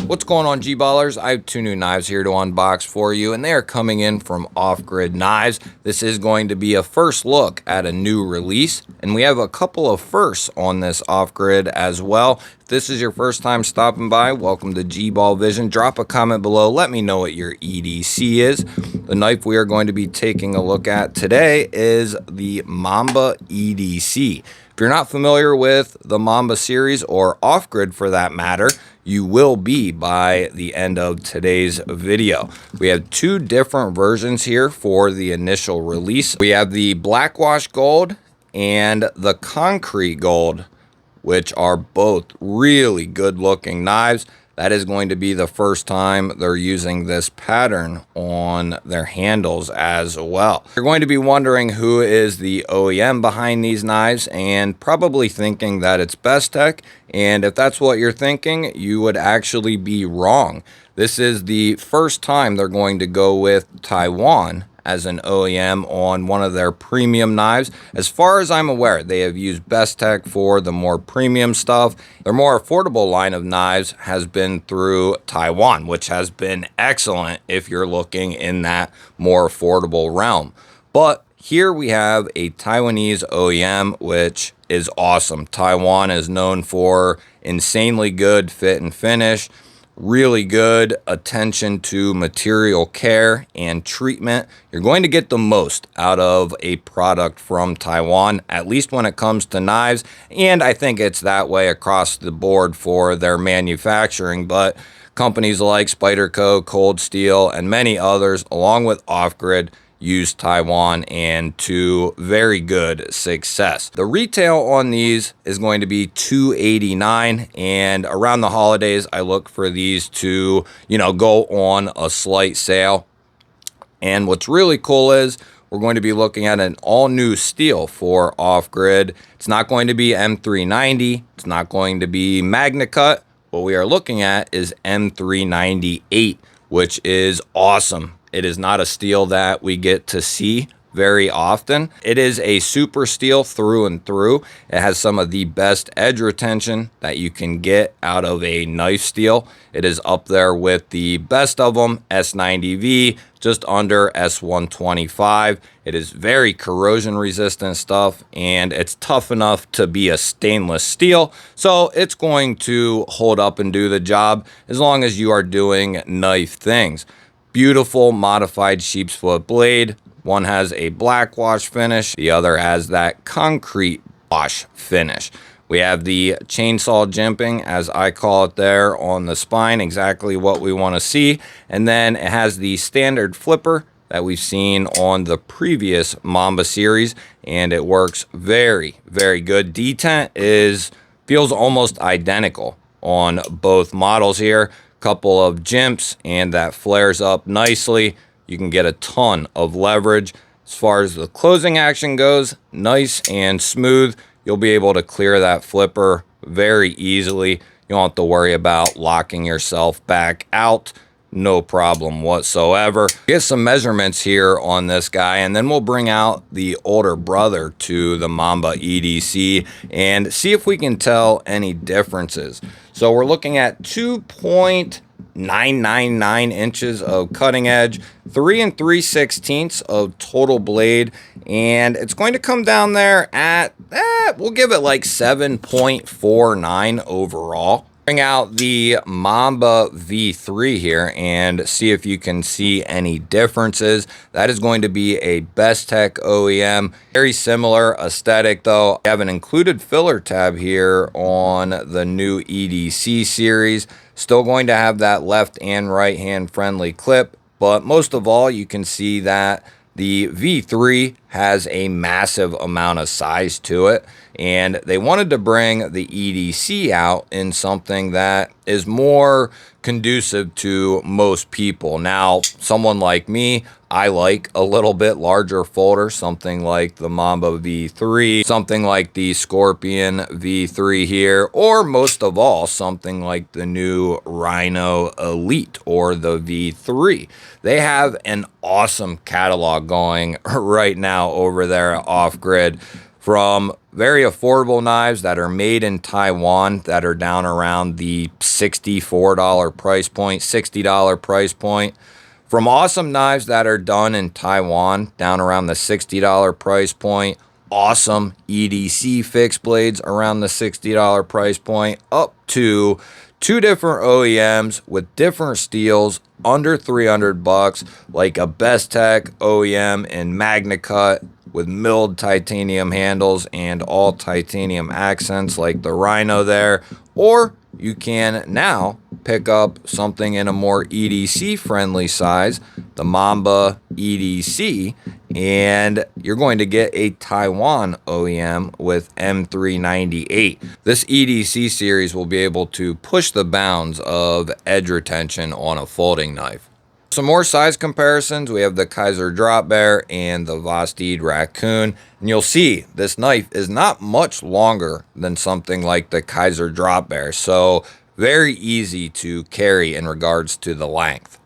What's going on, G-Ballers? I have two new knives here to unbox for you, and they are coming in from Off Grid Knives. This is going to be a first look at a new release, and we have a couple of firsts on this Off Grid as well. If this is your first time stopping by, welcome to GBall Vision. Drop a comment below. Let me know what your EDC is. The knife we are going to be taking a look at today is the Mamba EDC. If you're not familiar with the Mamba series, or Off Grid for that matter, you will be by the end of today's video. We have two different versions here for the initial release. We have the Blackwash Gold and the Concrete Gold, which are both really good looking knives. That is going to be the first time they're using this pattern on their handles as well. You're going to be wondering who is the OEM behind these knives, and probably thinking that it's Bestech. And if that's what you're thinking, you would actually be wrong. This is the first time they're going to go with Taiwan as an OEM on one of their premium knives. As far as I'm aware, they have used Bestech for the more premium stuff. Their more affordable line of knives has been through Taiwan, which has been excellent if you're looking in that more affordable realm. But here we have a Taiwanese OEM, which is awesome. Taiwan is known for insanely good fit and finish, really good attention to material care and treatment. You're going to get the most out of a product from Taiwan, at least when it comes to knives. And I think it's that way across the board for their manufacturing. But companies like Spyderco, Cold Steel, and many others, along with Off Grid, use Taiwan, and to very good success. The retail on these is going to be $289, and around the holidays I look for these to, go on a slight sale. And what's really cool is we're going to be looking at an all new steel for Off Grid. It's not going to be M390, it's not going to be Magna Cut. What we are looking at is M398, which is awesome. It is not a steel that we get to see very often. It is a super steel through and through. It has some of the best edge retention that you can get out of a knife steel. It is up there with the best of them, S90V, just under S125. It is very corrosion resistant stuff, and it's tough enough to be a stainless steel. So it's going to hold up and do the job as long as you are doing knife things. Beautiful modified sheep's foot blade. One has a black wash finish, the other has that concrete wash finish. We have the chainsaw jimping, as I call it there, on the spine, exactly what we want to see. And then it has the standard flipper that we've seen on the previous Mamba series, and it works very, very good. Detent feels almost identical on both models here. Couple of jimps, and that flares up nicely. You can get a ton of leverage. As far as the closing action goes, nice and smooth. You'll be able to clear that flipper very easily. You don't have to worry about locking yourself back out. No problem whatsoever. Get some measurements here on this guy, and then we'll bring out the older brother to the Mamba EDC and see if we can tell any differences. So we're looking at 2.999 inches of cutting edge, 3 3/16 of total blade, and it's going to come down there at, we'll give it like 7.49 overall. Bring out the Mamba V3 here and see if you can see any differences. That is going to be a Bestech OEM. Very similar aesthetic though. I have an included filler tab here on the new EDC series. Still going to have that left and right hand friendly clip, but most of all you can see that the V3 has a massive amount of size to it, and they wanted to bring the EDC out in something that is more conducive to most people. Now, someone like me, I like a little bit larger folder, something like the Mamba V3, something like the Scorpion V3 here, or most of all, something like the new Rhino Elite or the V3. They have an awesome catalog going right now over there at Off Grid. from very affordable knives that are made in Taiwan that are down around the $64 price point, $60 price point, from awesome knives that are done in Taiwan down around the $60 price point, awesome EDC fixed blades around the $60 price point, up to two different OEMs with different steels under $300, like a Best Tech OEM in MagnaCut with milled titanium handles and all titanium accents like the Rhino there. Or you can now pick up something in a more EDC friendly size, the Mamba EDC, and you're going to get a Taiwan OEM with M398. This EDC series will be able to push the bounds of edge retention on a folding knife. Some more size comparisons. We have the Kaiser Drop Bear and the Vosteed Raccoon. And you'll see this knife is not much longer than something like the Kaiser Drop Bear. So very easy to carry in regards to the length.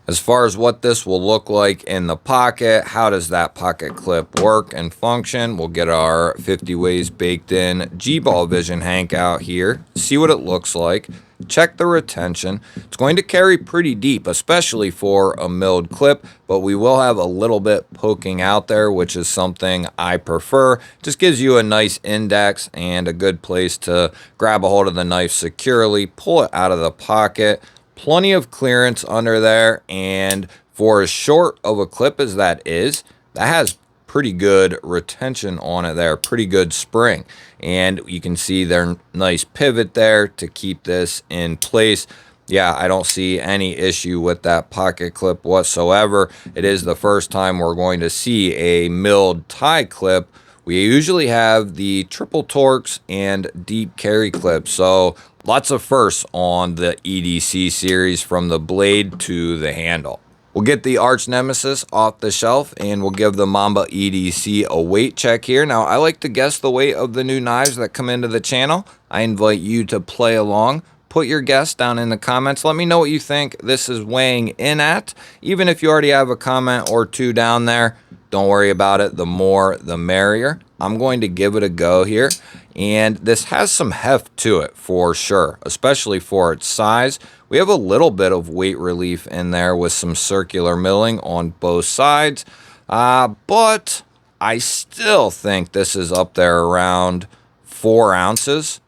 As far as what this will look like in the pocket, how does that pocket clip work and function? We'll get our 50 ways baked in GBall Vision Hank out here, see what it looks like, check the retention. It's going to carry pretty deep, especially for a milled clip, but we will have a little bit poking out there, which is something I prefer. Just gives you a nice index and a good place to grab a hold of the knife securely, pull it out of the pocket. Plenty of clearance under there, and for as short of a clip as that is, that has pretty good retention on it there, pretty good spring. And you can see their nice pivot there to keep this in place. Yeah, I don't see any issue with that pocket clip whatsoever. It is the first time we're going to see a milled tie clip. We usually have the triple Torx and deep carry clips, so lots of firsts on the EDC series from the blade to the handle. We'll get the arch nemesis off the shelf and we'll give the Mamba EDC a weight check here. Now, I like to guess the weight of the new knives that come into the channel. I invite you to play along. Put your guess down in the comments. Let me know what you think this is weighing in at. Even if you already have a comment or two down there, don't worry about it. The more, the merrier. I'm going to give it a go here. And this has some heft to it for sure, especially for its size. We have a little bit of weight relief in there with some circular milling on both sides. But I still think this is up there around 4 ounces.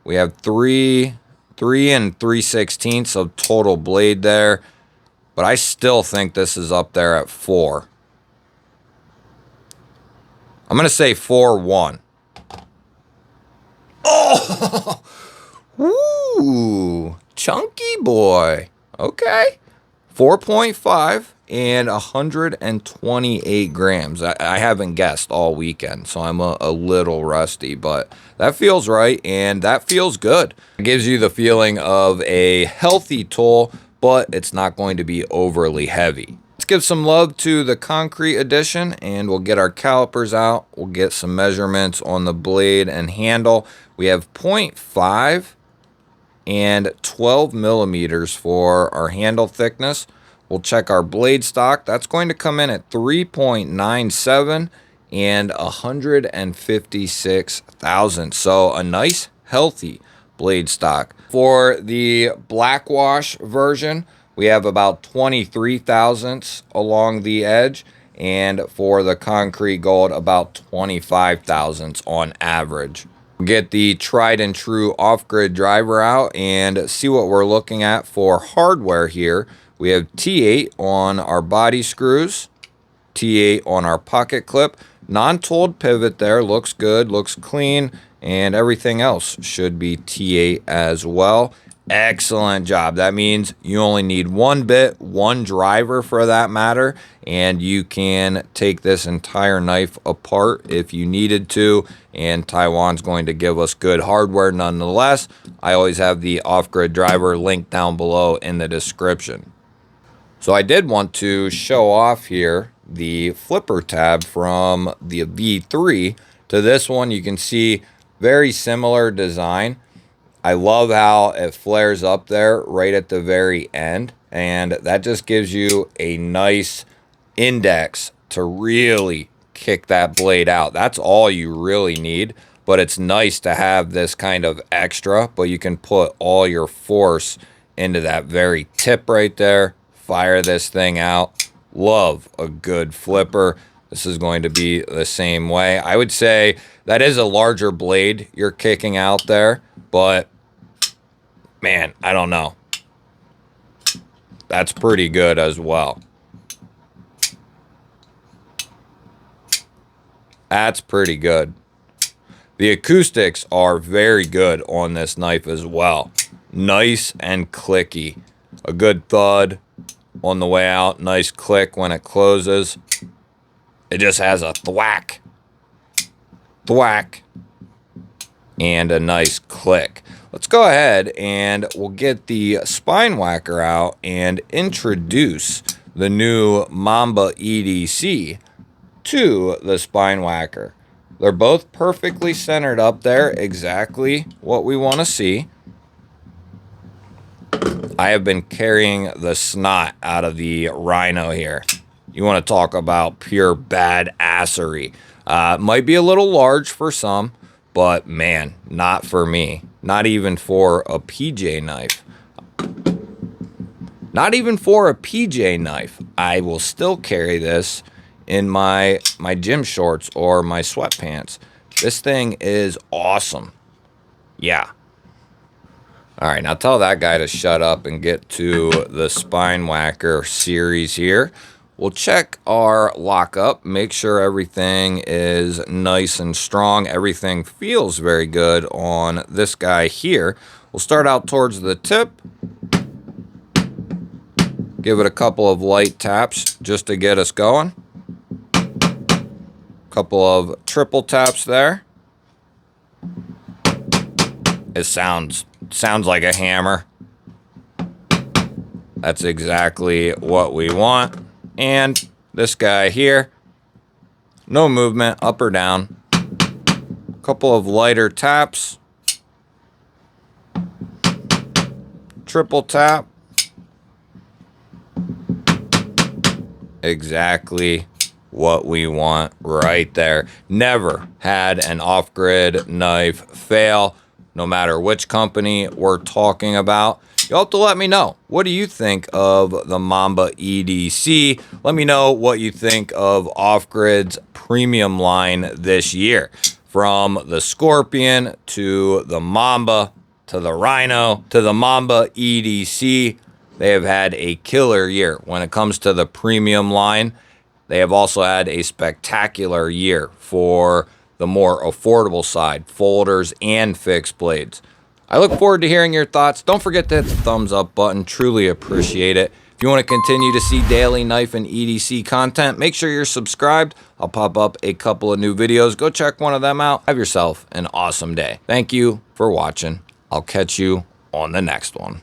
We have 3 3/16 of total blade there. But I still think this is up there at 4. I'm going to say 4-1. Oh! Ooh! Chunky boy. Okay. 4.5 and 128 grams. I haven't guessed all weekend, so I'm a little rusty, but that feels right and that feels good. It gives you the feeling of a healthy tool, but it's not going to be overly heavy. Let's give some love to the concrete edition and we'll get our calipers out. We'll get some measurements on the blade and handle. We have 0.5 and 12 millimeters for our handle thickness. We'll check our blade stock. That's going to come in at 3.97 and 156 thousandths. So a nice healthy blade stock. For the black wash version, we have about 23 thousandths along the edge, and for the concrete gold, about 25 thousandths on average. We'll get the tried and true off-grid driver out and see what we're looking at for hardware here. We have T8 on our body screws, T8 on our pocket clip, non-tooled pivot there, looks good, looks clean, and everything else should be T8 as well. Excellent job. That means you only need one bit, one driver for that matter, and you can take this entire knife apart if you needed to, and Taiwan's going to give us good hardware nonetheless. I always have the off-grid driver linked down below in the description. So I did want to show off here the flipper tab from the V3 to this one. You can see very similar design. I love how it flares up there right at the very end, and that just gives you a nice index to really kick that blade out. That's all you really need, but it's nice to have this kind of extra, but you can put all your force into that very tip right there. Fire this thing out. Love a good flipper. This is going to be the same way. I would say that is a larger blade you're kicking out there, but man, I don't know. That's pretty good as well. That's pretty good. The acoustics are very good on this knife as well. Nice and clicky. A good thud on the way out. Nice click when it closes. It just has a thwack. Thwack. And a nice click. Let's go ahead and we'll get the spine whacker out and introduce the new Mamba EDC to the spine whacker. They're both perfectly centered up there, exactly what we want to see. I have been carrying the snot out of the Rhino here. You want to talk about pure badassery. Might be a little large for some, but man, not for me. Not even for a PJ knife. Not even for a PJ knife. I will still carry this in my gym shorts or my sweatpants. This thing is awesome. Yeah. All right, now tell that guy to shut up and get to the spine whacker series here. We'll check our lockup, make sure everything is nice and strong. Everything feels very good on this guy here. We'll start out towards the tip. Give it a couple of light taps just to get us going. Couple of triple taps there. It sounds like a hammer. That's exactly what we want. And this guy here, no movement, up or down. Couple of lighter taps. Triple tap. Exactly what we want right there. Never had an off-grid knife fail, no matter which company we're talking about. You'll have to let me know. What do you think of the Mamba EDC? Let me know what you think of Off-Grid's premium line this year. From the Scorpion to the Mamba to the Rhino to the Mamba EDC. They have had a killer year when it comes to the premium line. They have also had a spectacular year for the more affordable side, folders and fixed blades. I look forward to hearing your thoughts. Don't forget to hit the thumbs up button. Truly appreciate it. If you want to continue to see daily knife and EDC content, make sure you're subscribed. I'll pop up a couple of new videos. Go check one of them out. Have yourself an awesome day. Thank you for watching. I'll catch you on the next one.